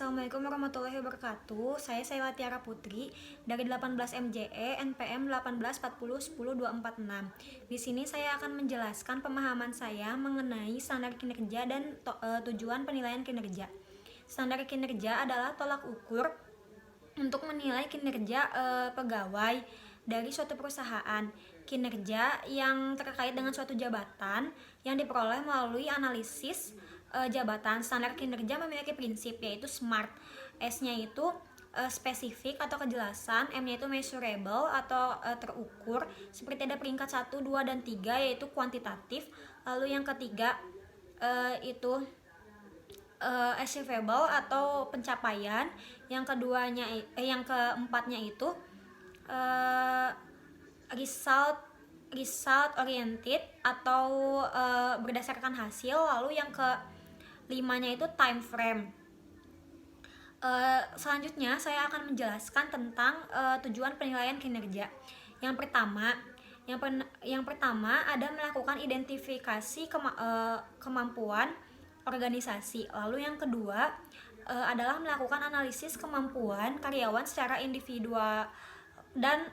Assalamualaikum warahmatullahi wabarakatuh. Saya Sayla Tiara Putri dari 18 MJE NPM 1840102446. Di sini saya akan menjelaskan pemahaman saya mengenai standar kinerja dan tujuan penilaian kinerja. Standar kinerja adalah tolak ukur untuk menilai kinerja pegawai dari suatu perusahaan. Kinerja yang terkait dengan suatu jabatan yang diperoleh melalui analisis jabatan. Standar kinerja memiliki prinsip yaitu SMART. S-nya itu spesifik atau kejelasan, M-nya itu measurable atau terukur, seperti ada peringkat 1, 2, dan 3 yaitu kuantitatif. Lalu yang ketiga itu achievable atau pencapaian. Yang keempatnya itu result oriented atau berdasarkan hasil. Lalu yang kelimanya itu time frame. Selanjutnya saya akan menjelaskan tentang tujuan penilaian kinerja. Yang pertama ada melakukan identifikasi kemampuan organisasi. Lalu yang kedua adalah melakukan analisis kemampuan karyawan secara individual dan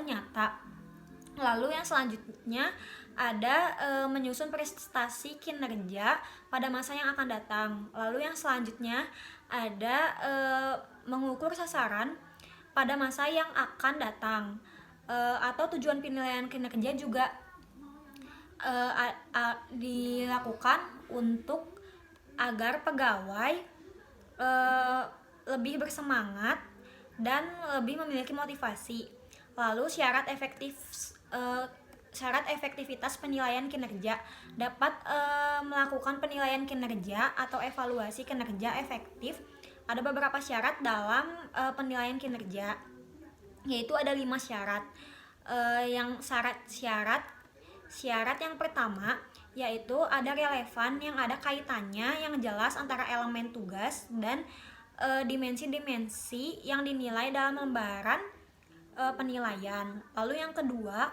nyata. Lalu yang selanjutnya ada menyusun prestasi kinerja pada masa yang akan datang. Lalu yang selanjutnya ada mengukur sasaran pada masa yang akan datang. Atau tujuan penilaian kinerja juga dilakukan untuk agar pegawai lebih bersemangat dan lebih memiliki motivasi. Lalu syarat efektivitas penilaian kinerja dapat melakukan penilaian kinerja atau evaluasi kinerja efektif. Ada beberapa syarat dalam penilaian kinerja, yaitu ada 5 syarat. Syarat yang pertama yaitu ada relevan, yang ada kaitannya yang jelas antara elemen tugas dan dimensi-dimensi yang dinilai dalam lembaran penilaian. Lalu yang kedua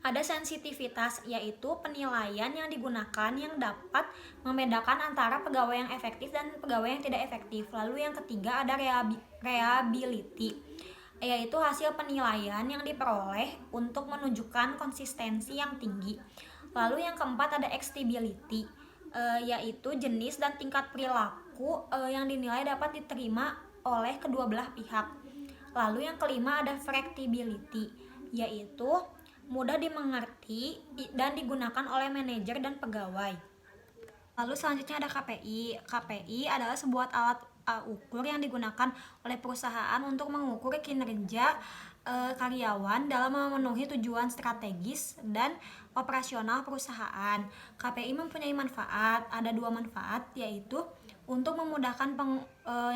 ada sensitivitas, yaitu penilaian yang digunakan yang dapat membedakan antara pegawai yang efektif dan pegawai yang tidak efektif. Lalu yang ketiga ada reliability, yaitu hasil penilaian yang diperoleh untuk menunjukkan konsistensi yang tinggi. Lalu yang keempat ada acceptability, yaitu jenis dan tingkat perilaku yang dinilai dapat diterima oleh kedua belah pihak. Lalu yang kelima ada flexibility, yaitu mudah dimengerti dan digunakan oleh manajer dan pegawai. Lalu selanjutnya ada KPI. KPI adalah sebuah alat ukur yang digunakan oleh perusahaan untuk mengukur kinerja karyawan dalam memenuhi tujuan strategis dan operasional perusahaan. KPI mempunyai manfaat, ada 2 manfaat, yaitu untuk memudahkan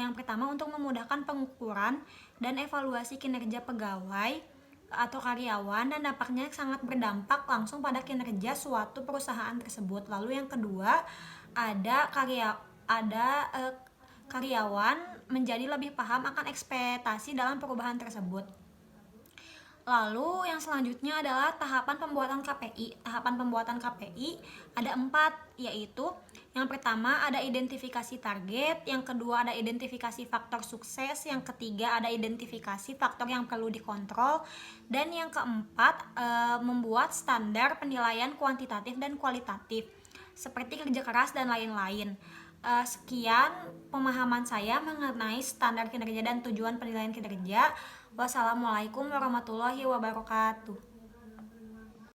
yang pertama untuk memudahkan pengukuran dan evaluasi kinerja pegawai atau karyawan, dan dampaknya sangat berdampak langsung pada kinerja suatu perusahaan tersebut. Lalu yang kedua ada karyawan menjadi lebih paham akan ekspektasi dalam perubahan tersebut. Lalu yang selanjutnya adalah tahapan pembuatan KPI. Tahapan pembuatan KPI ada 4, yaitu yang pertama ada identifikasi target, yang kedua ada identifikasi faktor sukses, yang ketiga ada identifikasi faktor yang perlu dikontrol, dan yang keempat membuat standar penilaian kuantitatif dan kualitatif seperti kerja keras dan lain-lain. Sekian pemahaman saya mengenai standar kinerja dan tujuan penilaian kinerja. Wassalamualaikum warahmatullahi wabarakatuh.